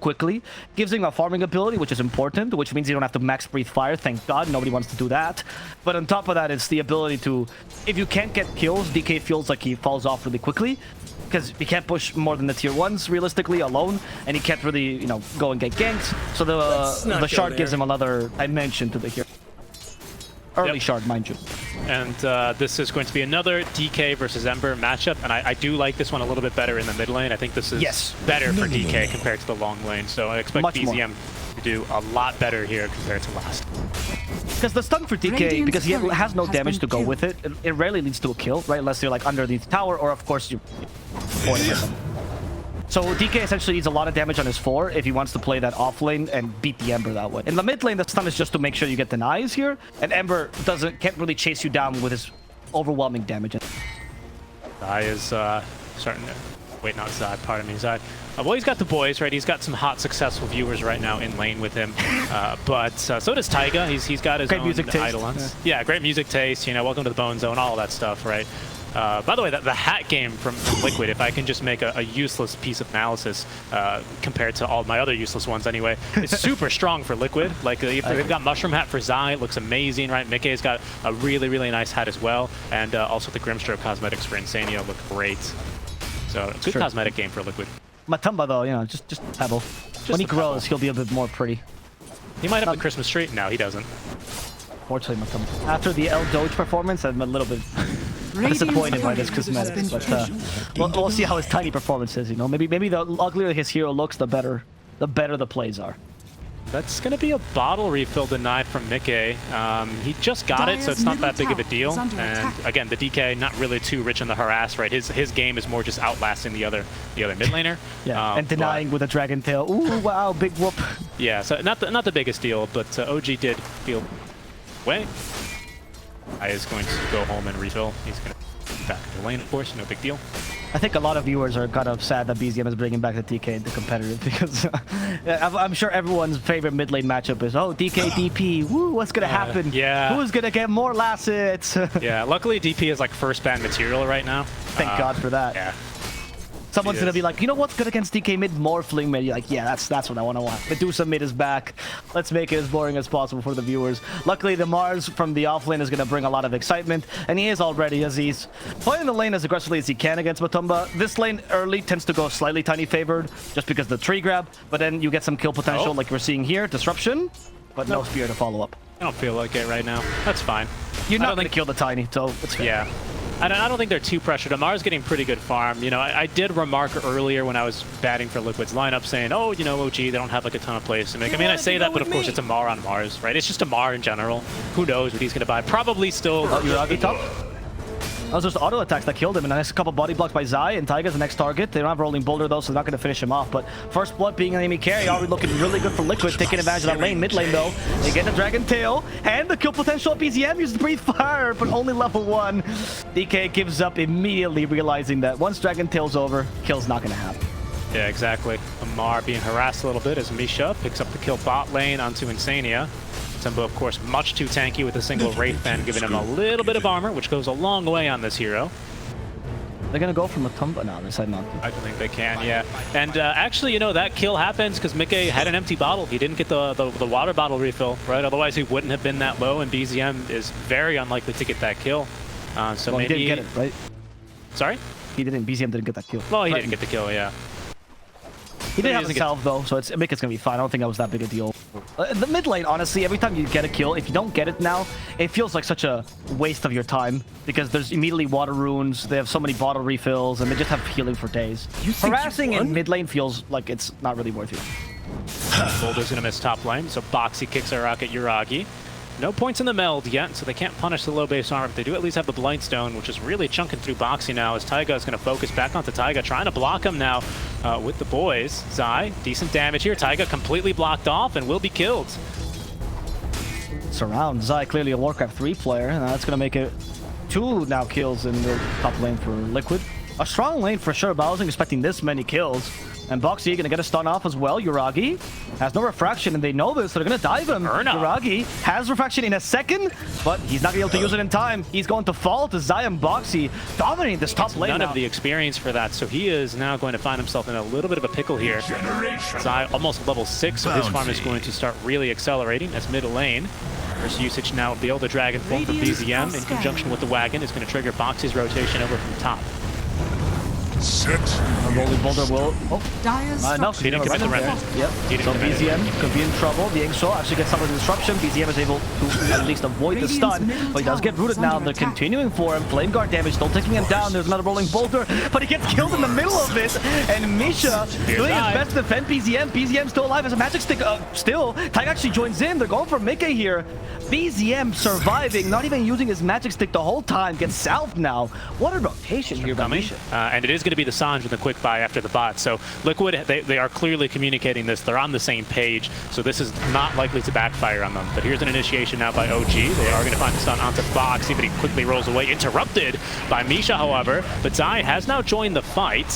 quickly. Gives him a farming ability, which is important, which means you don't have to max breathe fire. Thank God, nobody wants to do that. But on top of that, it's the ability to, if you can't get kills, DK feels like he falls off really quickly, because he can't push more than the tier 1s realistically alone, and he can't really, you know, go and get ganks. So the shard gives him another dimension to the hero. Early shard, mind you. And this is going to be another DK versus Ember matchup, and I do like this one a little bit better in the mid lane. I think this is better for DK compared to the long lane, so I expect BZM to do a lot better here compared to last. Because the stun for DK, because he has no damage to go with it, it rarely leads to a kill, right? Unless you're like underneath the tower, or of course you point at them. So DK essentially needs a lot of damage on his 4 if he wants to play that off lane and beat the Ember that way. In the mid lane, the stun is just to make sure you get denies here, and Ember can't really chase you down with his overwhelming damage. Zai is starting to... Wait, not Zai, pardon me, Zai. Well, he's got the boys, right? He's got some hot, successful viewers right now in lane with him. But so does Taiga. He's got his great own music taste. idolants. Yeah, great music taste. You know, welcome to the Bone Zone, all that stuff, right? By the way, the hat game from Liquid, if I can just make a useless piece of analysis compared to all my other useless ones anyway, it's super strong for Liquid. Like, they've got Mushroom Hat for Zai, it looks amazing, right? Mickey's got a really, really nice hat as well. And also the Grimstroke cosmetics for Insania look great. So, good cosmetic game for Liquid. Matumba, though, you know, just pebble. When he grows, he'll be a bit more pretty. He might have the Christmas tree. No, he doesn't. Fortunately, Matumba. After the El Doge performance, I'm a little bit disappointed by this cosmetics, but we'll see how his tiny performance is. You know, maybe the uglier his hero looks, the better the plays are. That's going to be a bottle refill denied from Mickey. He just got it, so it's not that big of a deal. And again, the DK not really too rich in the harass, right? His game is more just outlasting the other mid laner. Yeah, and denying with a dragon tail. Ooh, wow, big whoop. Yeah, so not the biggest deal, but OG did feel way. I is going to go home and refill. He's going to be back in the lane, of course, no big deal. I think a lot of viewers are kind of sad that BZM is bringing back the DK into competitive, because I'm sure everyone's favorite mid lane matchup is, oh, DK, DP, woo, what's going to happen? Yeah. Who's going to get more last hits? Yeah, luckily DP is like first ban material right now. Thank God for that. Yeah. Someone's going to be like, you know what's good against DK mid? Morphling mid. You're like, yeah, that's what I want to watch. Medusa mid is back. Let's make it as boring as possible for the viewers. Luckily, the Mars from the offlane is going to bring a lot of excitement, and he is already, as he's playing the lane as aggressively as he can against Matumba. This lane early tends to go slightly tiny favored, just because of the tree grab, but then you get some kill potential like we're seeing here. Disruption, but no spear to follow up. I don't feel like it right now. That's fine. You're not going to kill the tiny, so it's fair. Yeah. I don't think they're too pressured. Amar's getting pretty good farm. You know, I did remark earlier when I was batting for Liquid's lineup saying, oh, you know, OG, they don't have like a ton of plays to make. I mean, I say that, but of course it's Amar on Mars, right? It's just Amar in general. Who knows what he's going to buy? Probably still... Yuragi top? That was just auto attacks that killed him, and a nice couple body blocks by Zai, and Taiga's the next target. They don't have Rolling Boulder though, so they're not going to finish him off. But First Blood being an enemy carry, already looking really good for Liquid, taking advantage of that lane. Mid lane though, they get the Dragon Tail, and the kill potential. BZM uses Breathe Fire, but only level 1. DK gives up immediately, realizing that once Dragon Tail's over, kill's not going to happen. Yeah, exactly. Amar being harassed a little bit as Misha picks up the kill bot lane onto Insania. Tempo, of course, much too tanky with a single Wraith Fan, giving him a little bit of armor, which goes a long way on this hero. They're going to go from a Matumba now. They said not to. I don't think they can, yeah. And actually, you know, that kill happens because Mickey had an empty bottle. He didn't get the water bottle refill, right? Otherwise, he wouldn't have been that low, and BZM is very unlikely to get that kill. So well, maybe... he didn't get it, right? Sorry? He didn't. BZM didn't get that kill. Well, he didn't get the kill, yeah. He didn't have a salve though, so Mickey's going to be fine. I don't think that was that big a deal. The mid lane, honestly, every time you get a kill, if you don't get it now, it feels like such a waste of your time, because there's immediately water runes, they have so many bottle refills, and they just have healing for days. Harassing in mid lane feels like it's not really worth it. Boulder's going to miss top lane, so Boxy kicks a rock at Yuragi. No points in the meld yet, so they can't punish the low base armor, but they do at least have the Blightstone, which is really chunking through Boxy now, as Taiga is going to focus back onto Taiga, trying to block him now with the boys. Zai, decent damage here. Taiga completely blocked off and will be killed. Surround. Zai, clearly a Warcraft 3 player, and that's going to make it 2 now kills in the top lane for Liquid. A strong lane for sure, but I wasn't expecting this many kills. And Boxy gonna get a stun off as well. Yuragi has no refraction, and they know this, so they're gonna dive him. Yuragi has refraction in a second, but he's not gonna be able to use it in time. He's going to fall to Zion. Boxy dominating this top lane None now. of the experience for that, so he is now going to find himself in a little bit of a pickle here. Zai almost level 6, so his farm is going to start really accelerating as mid lane. First usage now of the Elder Dragon form for BZM in conjunction with the wagon is going to trigger Boxy's rotation over from top. A rolling boulder will... no, he didn't commit the remnant. Yep, so BZM could be in trouble. The Inkso actually gets some of the disruption. BZM is able to at least avoid the stun, but he does get rooted now. They're continuing for him. Flame guard damage, still taking him down. There's another rolling boulder, but he gets killed in the middle of it. And Misha doing his best to defend BZM. BZM still alive as a magic stick. Still, Taiga actually joins in. They're going for Mickey here. BZM surviving, not even using his magic stick the whole time. Gets salved now. What a rotation here by Misha. And it is going to be the Sanj with a quick buy after the bot. So Liquid, they are clearly communicating this. They're on the same page, so this is not likely to backfire on them. But here's an initiation now by OG. They are going to find the stun onto Boxy, but he quickly rolls away. Interrupted by Misha, however. But Zai has now joined the fight.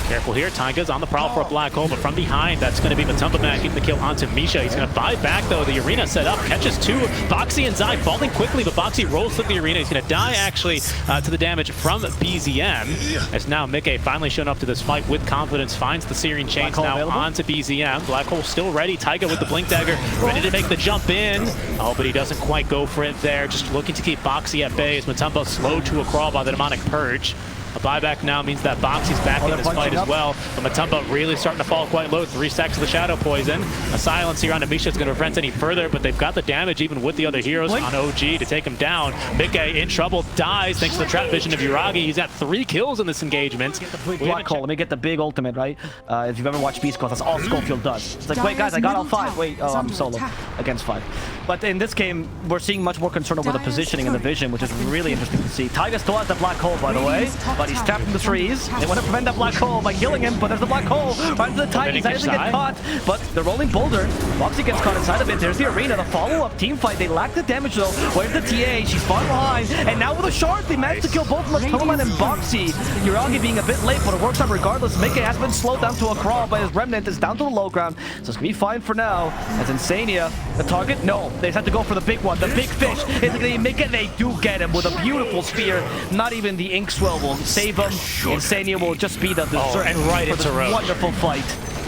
Careful here, Taiga's on the prowl for a black hole, but from behind, that's going to be Matumba Man getting the kill onto Misha. He's going to buy back, though. The arena set up, catches two. Boxy and Zai falling quickly, but Boxy rolls through the arena. He's going to die, actually, to the damage from BZM. As now Mickey finally shown up to this fight with confidence, finds the Searing Chains now available onto BZM. Black Hole still ready. Taiga with the Blink Dagger, ready to make the jump in. Oh, but he doesn't quite go for it there. Just looking to keep Boxy at bay as Matumba slowed to a crawl by the Demonic Purge. A buyback now means that Boxy's back in this fight as well. But Matumba really starting to fall quite low. 3 stacks of the Shadow Poison. A silence here on Amisha is going to prevent any further, but they've got the damage even with the other heroes on OG to take him down. Mickey in trouble, dies thanks to the trap vision of Yuragi. He's got 3 kills in this engagement. Black Hole, let me get the big ultimate, right? If you've ever watched Beast Code, that's all Schofield does. It's like, wait guys, I got all 5. Wait, oh, I'm solo against 5. But in this game, we're seeing much more concern over the positioning and the vision, which is really interesting to see. Taiga still has the Black Hole, by the way, but he's trapped in the trees. They want to prevent that Black Hole by killing him, but there's the Black Hole right into the Titans. He doesn't get caught, but the rolling boulder. Boxy gets caught inside of it. There's the arena, the follow-up team fight. They lack the damage though. Where's the TA? She's far behind, and now with a shard, they managed to kill both Matumba and Boxy. Yuragi being a bit late, but it works out regardless. Mickey has been slowed down to a crawl, but his remnant is down to the low ground, so it's gonna be fine for now. As Insania, the target, no, they have to go for the big one, the big fish. Is it gonna be Mickey? They do get him with a beautiful spear. Not even the Inkswell will save him. Insania will just be the dessert and right into Roach. Wonderful fight.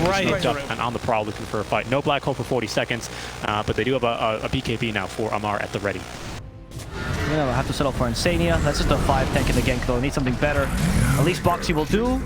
Right into and on the prowl looking for a fight. No Black Hole for 40 seconds, but they do have a BKB now for Amar at the ready. Yeah, we'll have to settle for Insania. That's just a 5 tank in the gank though. Need something better. At least Boxy will do.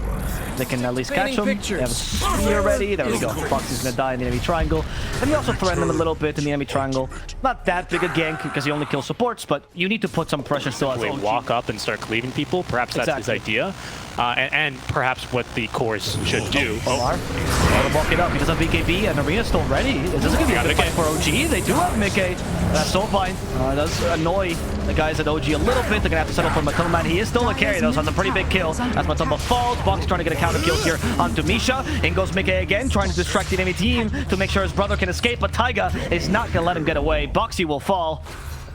They can at least catch him. They have a spear ready. There we go. Boxy's gonna die in the enemy triangle. And you also threaten him a little bit in the enemy triangle. Not that big a gank because he only kills supports, but you need to put some pressure still as OG. Walk up and start cleaving people. Perhaps that's his idea. And perhaps what the cores should do. Omar, to walk it up. He does have BKB and Arena's still ready. This is going to be a good fight for OG. They do have Mickey. That's so fine. Does annoy the guys at OG a little bit. They're going to have to settle for Matumba Man. He is still a carry though, so that's a pretty big kill. As Matumba falls, Box trying to get a counter kill here onto Misha. In goes Mickey again, trying to distract the enemy team to make sure his brother can escape, but Taiga is not going to let him get away. Boxy will fall.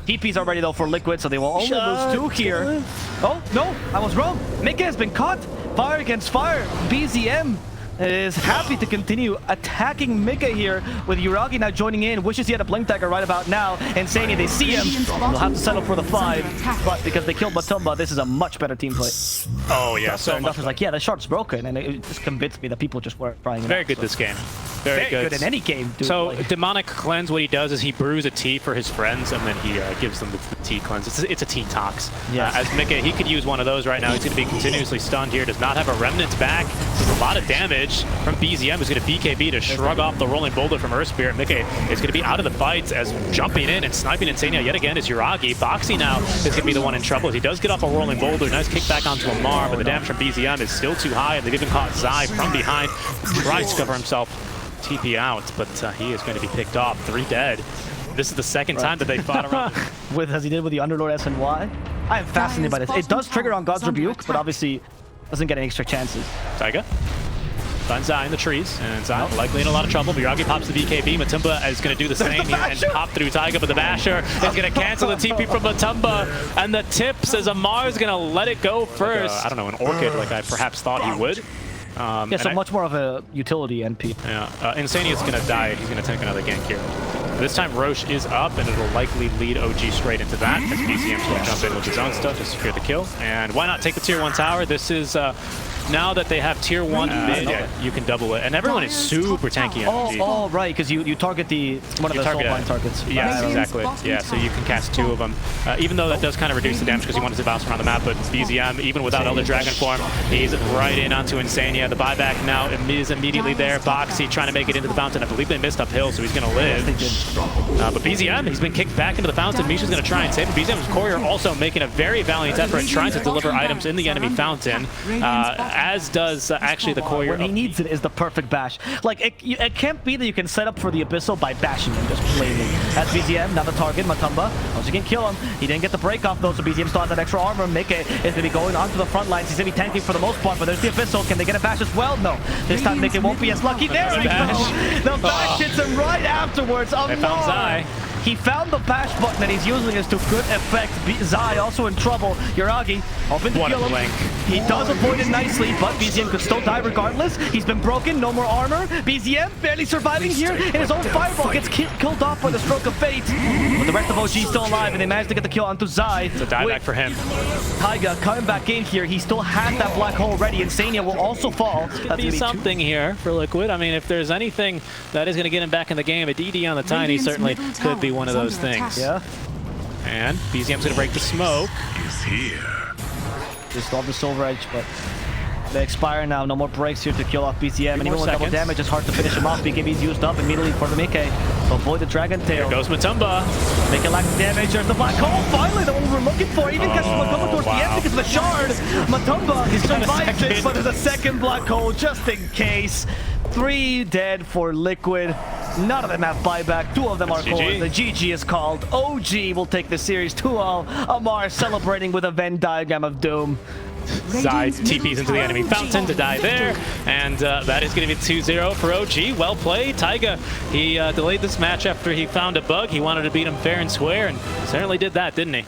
TPs are ready though for Liquid, so they will only lose 2 here. Oh, no, I was wrong. Mickey has been caught. Fire against fire. BZM is happy to continue attacking Mickey here with Yuragi now joining in. Wishes he had a Blink Dagger right about now. Insania, they see him. They'll have to settle for the 5, but because they killed Matumba, this is a much better team play. Oh yeah, so Duff is like, yeah, the shard's broken, and it just convinced me that people just weren't trying it Very out, good so. this game. Very good in any game, dude. So like. Demonic Cleanse, what he does is he brews a tea for his friends, and then he gives them the tea cleanse. It's a tea tox. Yes. As Mickey, he could use one of those right now. He's going to be continuously stunned here. Does not have a remnant back. This is a lot of damage from BZM. Who's going to BKB to shrug off the rolling boulder from Earth Spirit. Mickey is going to be out of the fights as jumping in and sniping Insania yet again is Yuragi. Boxy now is going to be the one in trouble. He does get off a rolling boulder. Nice kickback onto Amar, but the damage from BZM is still too high, and they've even caught Zai from behind. Tries to cover himself. TP out, but he is going to be picked off. 3 dead. This is the second time that they fought around. As he did with the Underlord SNY. I am fascinated by this. It does trigger on God's Rebuke, but obviously doesn't get any extra chances. Taiga finds Zai in the trees, and Zai likely in a lot of trouble. Yuragi pops the BKB. Matumba is going to do the same here and pop through Taiga, but the Basher is going to cancel the TP from Matumba, and the tip says Amar is going to let it go first. I don't know, an Orchid like I perhaps thought he would. Yeah, so much more of a utility NP. Yeah, Insania's gonna die. He's gonna take another gank here. This time Roche is up, and it'll likely lead OG straight into that, as BZM's gonna jump in with his own stuff to secure the kill. And why not take the tier 1 tower? This is, now that they have tier 1 mid, you can double it. And everyone is super tanky on OG. Oh, right, because you target one of the soul line targets. Yeah, exactly. Yeah, so you can cast 2 of them. Even though that does kind of reduce the damage because you want it to bounce around the map, but BZM, even without Elder Dragon form, he's right in onto Insania. The buyback now is immediately there. Boxy trying to make it into the fountain. I believe they missed uphill, so he's going to live. But BZM, he's been kicked back into the fountain. Misha's going to try and save it. BZM's courier also making a very valiant effort trying to deliver items in the enemy fountain, as does actually the courier. When he needs it is the perfect bash. Like, it can't be that you can set up for the Abyssal by bashing him just plainly. That's BZM, now the target, Matumba. Also can kill him. He didn't get the break off though, so BZM still has that extra armor. Mike is going to be going onto the front lines. He's going to be tanking for the most part, but there's the Abyssal. Can they get a bash as well? No. This time Mike won't be as lucky. There we go. The bash hits him right afterwards. They found Zai. He found the bash button and he's using it to good effect. Zai also in trouble. Yuragi hoping to kill him. He does avoid it nicely, but BZM could still die regardless. He's been broken, no more armor. BZM barely surviving here, and his own fireball gets killed off by the stroke of fate. But the rest of OG still alive, and they managed to get the kill onto Zai. It's a dieback for him. Taiga coming back in here. He still has that black hole ready. Insania will also fall. It's going to be something here for Liquid. I mean, if there's anything that is going to get him back in the game, a DD on the Tiny certainly could be one of those things. Yeah. And BZM's going to break the smoke. Is here. Just love the Silver Edge, but they expire now. No more breaks here to kill off BZM. And even with double damage, it's hard to finish him off. BKB's used up immediately for the Mike to avoid the Dragon Tail. Here goes Matumba. Making lack of damage. There's the black hole. Finally, the one we were looking for. Even catches Matumba towards the end because of the shard. Matumba survives it, but there's a second black hole just in case. 3 dead for Liquid. None of them have buyback. 2 of them are called. The GG is called. OG will take the series 2-0. Amar celebrating with a Venn diagram of doom. Zai TPs into the enemy fountain to die there, and that is going to be 2-0 for OG. Well played. Taiga, he delayed this match after he found a bug. He wanted to beat him fair and square, and certainly did that, didn't he?